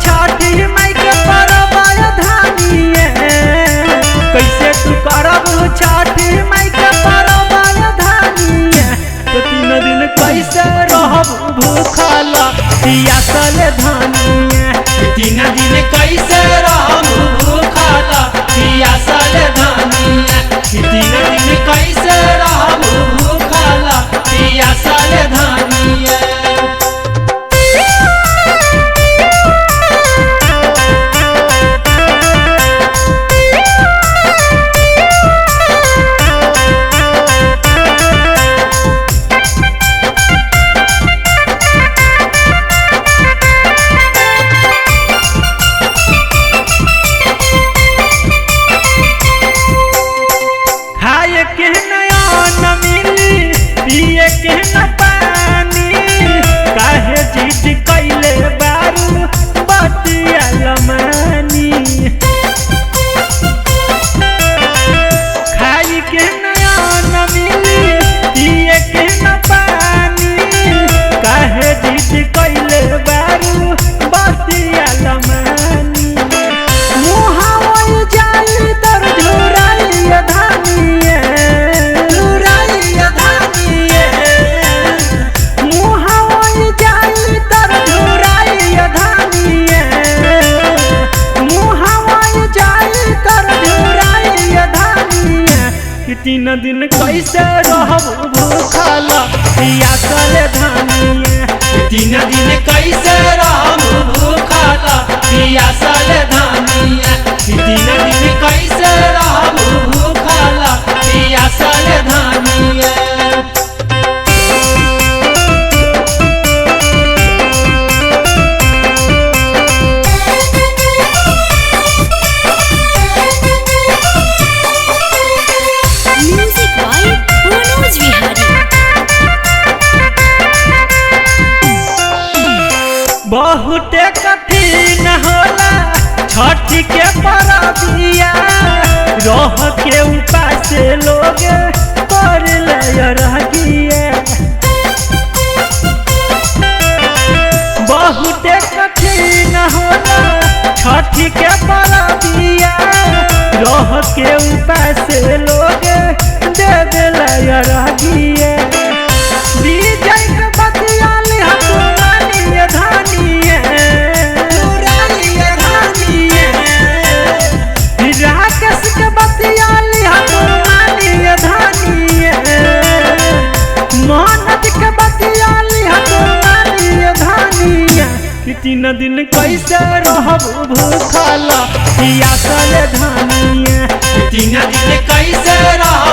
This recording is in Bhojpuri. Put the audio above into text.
छठी माई के परब धानिए। कैसे तू करब छठी माई के परब धानिए। तो 3 दिन कैसे रहब भूखला पियासल धानिए। 3 दिन कैसे रहब भूखला पियासल धानिए। 3 दिन कैसे रहब भूखला पियासल धानिए। के नया न मिली पिए के न पानी। काहे जिद कैले बारू बतिया लमानी। खाई के नया न मिली पिए के न पानी। काहे जिद कैले बारू बतिया लमानी। मुहावल जाई तर झुराई धानिए। कि 3 दिन कैसे रहब भूखला पियासल धानिए। 3 दिन कैसे रहब भूखला पियासल धानिए। 3 दिन कैसे रहब भूखला पियासल धानिए। बहुते कठिन होला छठी के परबिया। रह के उपास लोग कर रहिए। बहुते कठिन होला छठी के परबिया। रह के उपास लोग दे रहिए। विजय के बतिया लिहा धानिए। राकेश के बतिया लिहा धानिए। मोहनत के बतिया लिहा धानिए। 3 दिन कैसे रहब भूखला पियासल धानिए। 3 दिन कैसे रहब